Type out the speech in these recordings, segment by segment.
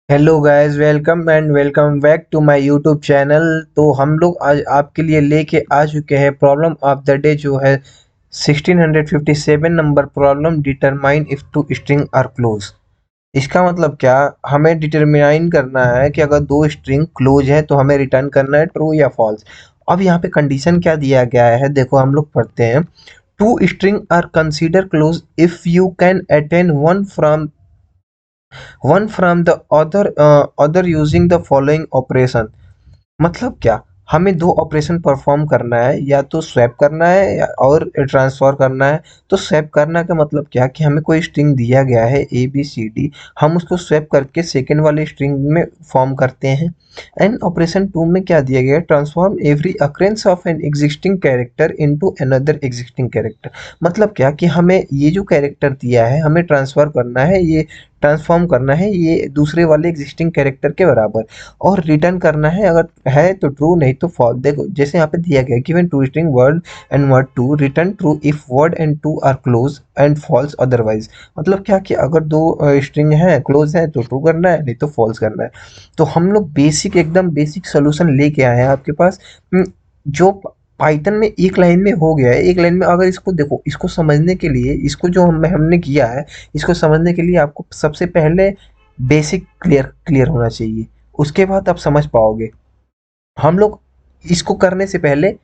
Hello guys, welcome and welcome back to my YouTube channel. तो हम लोग आज आपके लिए लेके आ चुके हैं प्रॉब्लम ऑफ द डे, जो है 1657 number problem. Determine if two string are close. इसका मतलब क्या, हमें डिटरमाइन करना है कि अगर दो स्ट्रिंग क्लोज है तो हमें रिटर्न करना है ट्रू या फॉल्स। अब यहाँ पे कंडीशन क्या दिया गया है, देखो हम लोग पढ़ते हैं। Two string are consider close if you can attain one from the other using the following operation. मतलब क्या, हमें दो ऑपरेशन परफॉर्म करना है, या तो स्वैप करना है और ट्रांसफर करना है। तो स्वैप करना का मतलब क्या कि हमें कोई स्ट्रिंग दिया गया है ए बी सी डी, हम उसको स्वैप करके सेकेंड वाले स्ट्रिंग में फॉर्म करते हैं। एंड ऑपरेशन टू में क्या दिया गया है, transform every occurrence of an existing character into another existing character. मतलब क्या कि हमें ये जो कैरेक्टर दिया है हमें ट्रांसफर करना है, ये ट्रांसफॉर्म करना है ये दूसरे वाले एग्जिस्टिंग कैरेक्टर के बराबर, और रिटर्न करना है। अगर है तो ट्रू, नहीं तो फॉल्स। देखो जैसे यहाँ पे दिया गया, given two string word and word two return true if word and two are close and false otherwise. मतलब क्या कि अगर दो स्ट्रिंग है क्लोज है तो ट्रू करना है, नहीं तो फॉल्स करना है। तो हम लोग बेसिक, एकदम बेसिक सोल्यूशन लेके आए हैं आपके पास। जो पाइथन में एक लाइन में हो गया है, एक लाइन में। अगर इसको देखो, इसको समझने के लिए, इसको जो हमने किया है, इसको समझने के लिए आपको सबसे पहले बेसिक क्लियर क्लियर होना चाहिए, उसके बाद आप समझ पाओगे। हम लोग इसको करने से पहले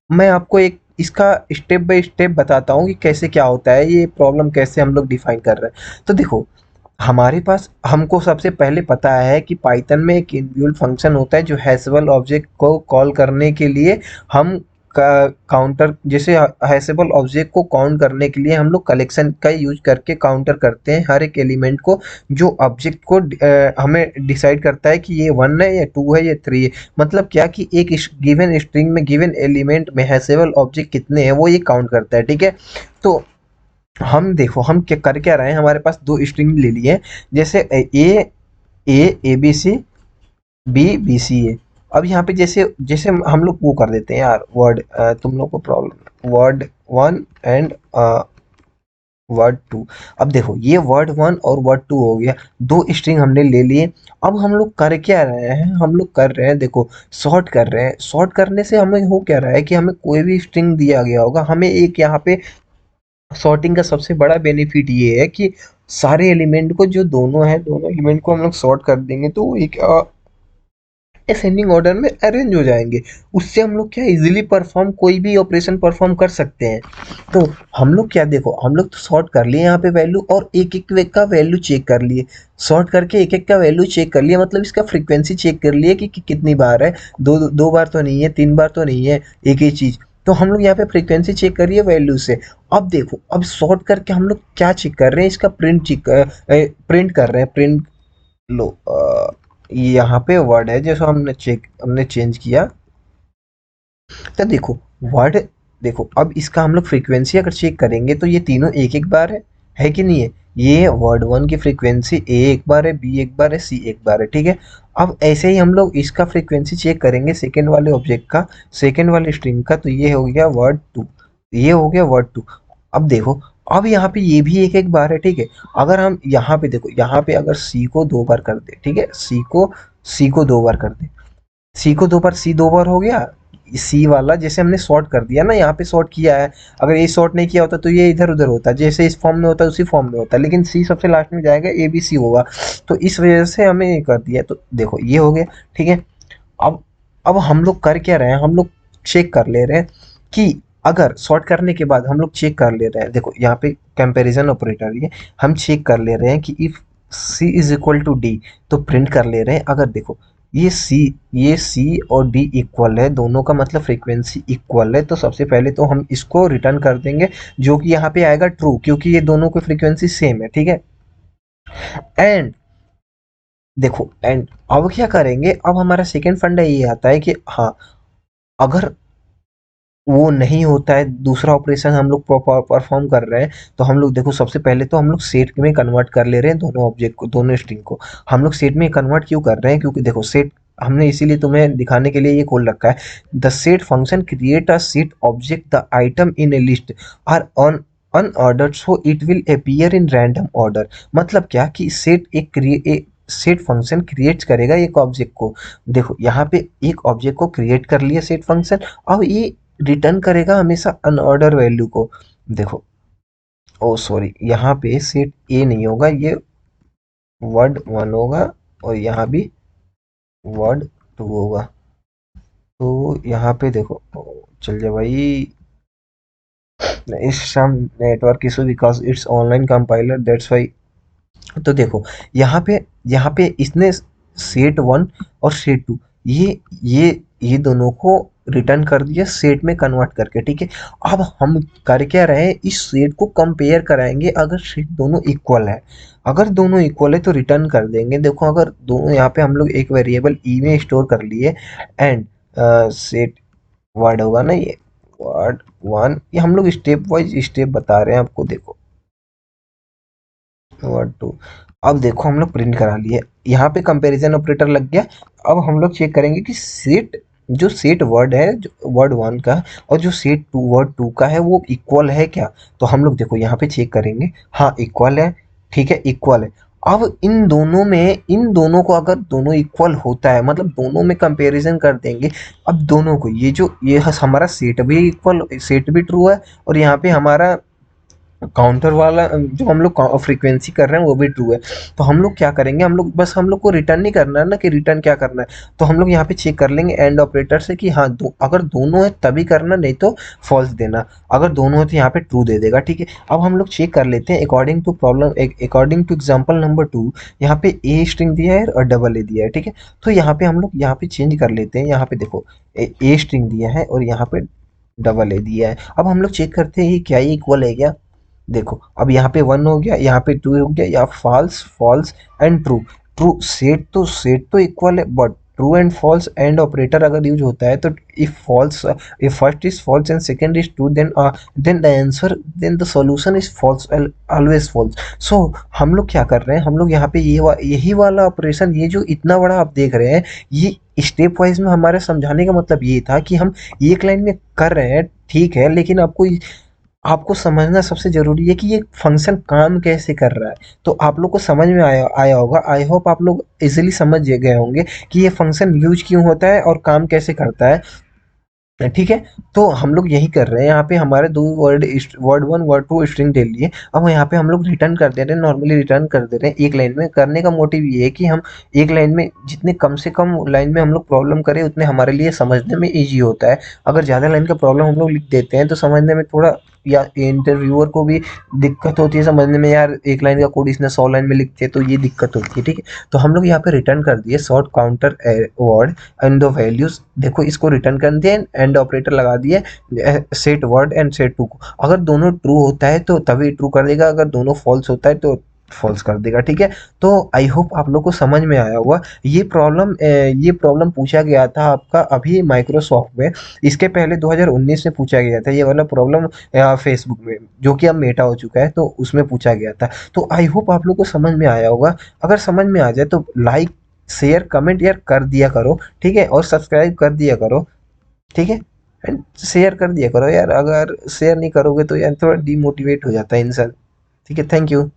मैं आपको एक इसका स्टेप बाय स्टेप बताता हूँ कि कैसे क्या होता है, ये प्रॉब्लम कैसे हम लोग डिफाइन कर रहे हैं। तो देखो, हमारे पास, हमको सबसे पहले पता है कि पाइथन में एक इनबिल्ट फंक्शन होता है जो हैशेबल ऑब्जेक्ट को कॉल करने के लिए हम काउंटर, जैसे हैशेबल ऑब्जेक्ट को काउंट करने के लिए हम लोग कलेक्शन का यूज करके काउंटर करते हैं हर एक एलिमेंट को, जो ऑब्जेक्ट को हमें डिसाइड करता है कि ये वन है या टू है या थ्री है। मतलब क्या कि एक गिवन स्ट्रिंग में गिवन एलिमेंट में हैशेबल ऑब्जेक्ट कितने हैं वो ये काउंट करता है, ठीक है। तो हम देखो, हम क्या कर क्या रहे हैं, हमारे पास दो स्ट्रिंग ले लिए हैं, जैसे A B C, B B C A. अब यहाँ पे जैसे जैसे हम लोग वो कर देते हैं यार, वर्ड, तुम लोग को problem, word one and word two. अब देखो, ये वर्ड वन और वर्ड टू हो गया, दो स्ट्रिंग हमने ले लिए। अब हम लोग कर क्या रहे हैं, हम लोग कर रहे हैं, देखो, सॉर्ट कर रहे हैं। सॉर्ट करने से हमें हो क्या रहा है कि हमें कोई भी स्ट्रिंग दिया गया होगा, हमें एक यहाँ पे सॉर्टिंग का सबसे बड़ा बेनिफिट ये है कि सारे एलिमेंट को, जो दोनों है, दोनों एलिमेंट को हम लोग सॉर्ट कर देंगे तो वो एक असेंडिंग ऑर्डर में अरेंज हो जाएंगे। उससे हम लोग क्या इजीली परफॉर्म, कोई भी ऑपरेशन परफॉर्म कर सकते हैं। तो हम लोग क्या, देखो, हम लोग तो सॉर्ट कर लिए यहाँ पे वैल्यू, और एक एक का वैल्यू चेक कर लिए। सॉर्ट करके एक एक का वैल्यू चेक कर लिया, मतलब इसका फ्रीक्वेंसी चेक कर लिए कि कितनी बार है, दो बार तो नहीं है, तीन बार तो नहीं है एक ही चीज। तो हम लोग यहाँ पे फ्रीक्वेंसी चेक करिए वैल्यू से। अब देखो, अब सॉर्ट करके हम लोग क्या चेक कर रहे हैं, इसका प्रिंट चेक, प्रिंट कर रहे हैं, प्रिंट लो। यहाँ पे वर्ड है जैसे हमने चेंज किया। तो देखो, वर्ड, देखो अब इसका हम लोग फ्रीक्वेंसी अगर चेक करेंगे तो ये तीनों एक एक बार है कि नहीं है। ये वर्ड वन की फ्रीक्वेंसी ए एक बार है, बी एक बार है, सी एक बार है, ठीक है। अब ऐसे ही हम लोग इसका फ्रीक्वेंसी चेक करेंगे सेकेंड वाले ऑब्जेक्ट का, सेकेंड वाले स्ट्रिंग का। तो ये हो गया वर्ड टू, ये हो गया वर्ड टू। अब देखो, अब यहाँ पे ये भी एक एक बार है, ठीक है। अगर हम यहाँ पे देखो, यहाँ पे अगर सी को दो बार कर दे, ठीक है, सी को दो बार कर दे, सी को दो बार, सी दो बार हो गया। सी वाला जैसे हमने सॉर्ट कर दिया ना, यहाँ पे सॉर्ट किया है। अगर ये सॉर्ट नहीं किया होता तो ये इधर उधर होता, जैसे इस फॉर्म में होता उसी फॉर्म में होता, लेकिन सी सबसे लास्ट में जाएगा, ए बी सी होगा। तो इस वजह से हमें ये कर दिया। तो देखो ये हो गया, ठीक है। अब अब हम लोग कर क्या रहे हैं, हम लोग चेक कर ले रहे हैं कि अगर सॉर्ट करने के बाद हम लोग चेक कर ले रहे हैं, देखो यहाँ पे कंपैरिजन ऑपरेटर है, हम चेक कर ले रहे हैं कि if C is equal to D, तो प्रिंट कर ले रहे हैं। अगर देखो, ये सी और डी इक्वल है, दोनों का मतलब फ्रीक्वेंसी इक्वल है, तो सबसे पहले तो हम इसको रिटर्न कर देंगे, जो कि यहाँ पे आएगा ट्रू, क्योंकि ये दोनों की फ्रीक्वेंसी सेम है, ठीक है। एंड देखो, एंड अब क्या करेंगे, अब हमारा सेकेंड फंडा ये आता है कि हाँ, अगर वो नहीं होता है, दूसरा ऑपरेशन हम लोग परफॉर्म कर रहे हैं, तो हम लोग देखो, सबसे पहले तो हम लोग सेट में कन्वर्ट कर ले रहे हैं दोनों ऑब्जेक्ट को, दोनों स्ट्रिंग को। हम लोग सेट में कन्वर्ट क्यों कर रहे हैं, क्योंकि देखो, सेट हमने इसीलिए तुम्हें दिखाने के लिए ये खोल रखा है। The set function create a set object the item in a list are on unordered, so it will appear in random order. मतलब क्या कि सेट एक सेट फंक्शन क्रिएट करेगा एक ऑब्जेक्ट को। देखो यहाँ पे एक ऑब्जेक्ट को क्रिएट कर लिया सेट फंक्शन, अब ये रिटर्न करेगा हमेशा अनऑर्डर वैल्यू को। देखो, ओ सॉरी, यहाँ पे सेट ए नहीं होगा, ये वर्ड वन होगा, और यहाँ भी वर्ड टू होगा। तो यहाँ पे देखो, चल जाए भाई, इस some network issue because it's online compiler that's why. तो देखो यहाँ पे इसने सेट वन और सेट टू, ये दोनों को रिटर्न कर दिया सेट में कन्वर्ट करके, ठीक है। अब हम कर क्या रहे हैं, इस सेट को कंपेयर कराएंगे, अगर सेट दोनों इक्वल है, अगर दोनों इक्वल है तो रिटर्न कर देंगे। देखो अगर दोनों, यहाँ पे हम लोग एक वेरिएबल ई में स्टोर कर लिए, एंड सेट वर्ड होगा ना, ये वर्ड वन, ये हम लोग स्टेप वाइज स्टेप बता रहे हैं आपको। देखो वर्ड टू, अब देखो हम लोग प्रिंट करा लिए, यहाँ पे कंपैरिजन ऑपरेटर लग गया। अब हम लोग चेक करेंगे कि सेट, जो सेट वर्ड है जो वर्ड वन का, और जो सेट टू वर्ड टू का है, वो इक्वल है क्या। तो हम लोग देखो यहाँ पे चेक करेंगे, हाँ इक्वल है, ठीक है इक्वल है। अब इन दोनों में, इन दोनों को अगर दोनों इक्वल होता है, मतलब दोनों में कंपैरिजन कर देंगे। अब दोनों को, ये हमारा सेट भी इक्वल, सेट भी ट्रू है, और यहाँ पे हमारा काउंटर वाला जो हम लोग फ्रीक्वेंसी कर रहे हैं वो भी ट्रू है। तो हम लोग क्या करेंगे, हम लोग बस, हम लोग को रिटर्न नहीं करना है ना, कि रिटर्न क्या करना है। तो हम लोग यहाँ पे चेक कर लेंगे एंड ऑपरेटर से कि हाँ अगर दोनों है तभी करना, नहीं तो फॉल्स देना। अगर दोनों है तो यहाँ पे ट्रू दे देगा, ठीक है। अब हम लोग चेक कर लेते हैं according to problem, according to example number two, यहाँ पे ए स्ट्रिंग दिया है और डबल ए दिया है, ठीक है। तो यहाँ पे हम लोग यहाँ पे चेंज कर लेते हैं, यहाँ पे देखो ए स्ट्रिंग दिया है और यहाँ पे डबल ए दिया है। अब हम लोग चेक करते हैं ये क्या, ये इक्वल है क्या। देखो अब यहाँ पे वन हो गया, यहाँ पे टू हो गया, या false false and true true. Set तो इक्वल है, but true and false and operator अगर यूज होता है तो if false, if first is false and second is true, then the answer, then the solution is false, always false. So हम लोग क्या कर रहे हैं, हम लोग यहाँ पे यही वाला ऑपरेशन, ये जो इतना बड़ा आप देख रहे हैं, ये स्टेप वाइज में हमारे समझाने का मतलब ये था कि हम एक लाइन में कर रहे हैं, ठीक है, लेकिन आपको आपको समझना सबसे ज़रूरी है कि ये फंक्शन काम कैसे कर रहा है। तो आप लोग को समझ में आया आया होगा, आई होप आप लोग इजीली समझ गए होंगे कि ये फंक्शन यूज क्यों होता है और काम कैसे करता है, ठीक है। तो हम लोग यही कर रहे हैं, यहाँ पे हमारे दो word one word two string ले लिए। अब यहाँ पे हम लोग रिटर्न कर दे रहे हैं, नॉर्मली रिटर्न कर दे रहे हैं एक लाइन में। करने का मोटिव ये है कि हम एक लाइन में, जितने कम से कम लाइन में हम लोग प्रॉब्लम करें, उतने हमारे लिए समझने में ईजी होता है। अगर ज़्यादा लाइन का प्रॉब्लम हम लोग लिख देते हैं तो समझने में थोड़ा, या इंटरव्यूअर को भी दिक्कत होती है समझने में, यार एक लाइन का कोड इसने 100 लाइन में लिखते हैं, तो ये दिक्कत होती है, ठीक है। तो हम लोग यहाँ पे रिटर्न कर दिए short counter word and the values. देखो इसको रिटर्न कर दिए, एंड ऑपरेटर लगा दिए set word and set two को। अगर दोनों ट्रू होता है तो तभी ट्रू कर देगा, अगर दोनों फॉल्स होता है तो फॉल्स कर देगा, ठीक है। तो आई होप आप लोग को समझ में आया होगा। ये प्रॉब्लम पूछा गया था आपका अभी माइक्रोसॉफ्ट में, इसके पहले 2019 में पूछा गया था ये वाला प्रॉब्लम फेसबुक में, जो कि अब मेटा हो चुका है, तो उसमें पूछा गया था। तो आई होप आप लोग को समझ में आया होगा। अगर समझ में आ जाए तो लाइक शेयर कमेंट यार कर दिया करो, ठीक है, और सब्सक्राइब कर दिया करो, ठीक है। एंड शेयर कर दिया करो यार, अगर शेयर नहीं करोगे तो यार थोड़ा डिमोटिवेट हो जाता है इंसान, ठीक है। Thank you.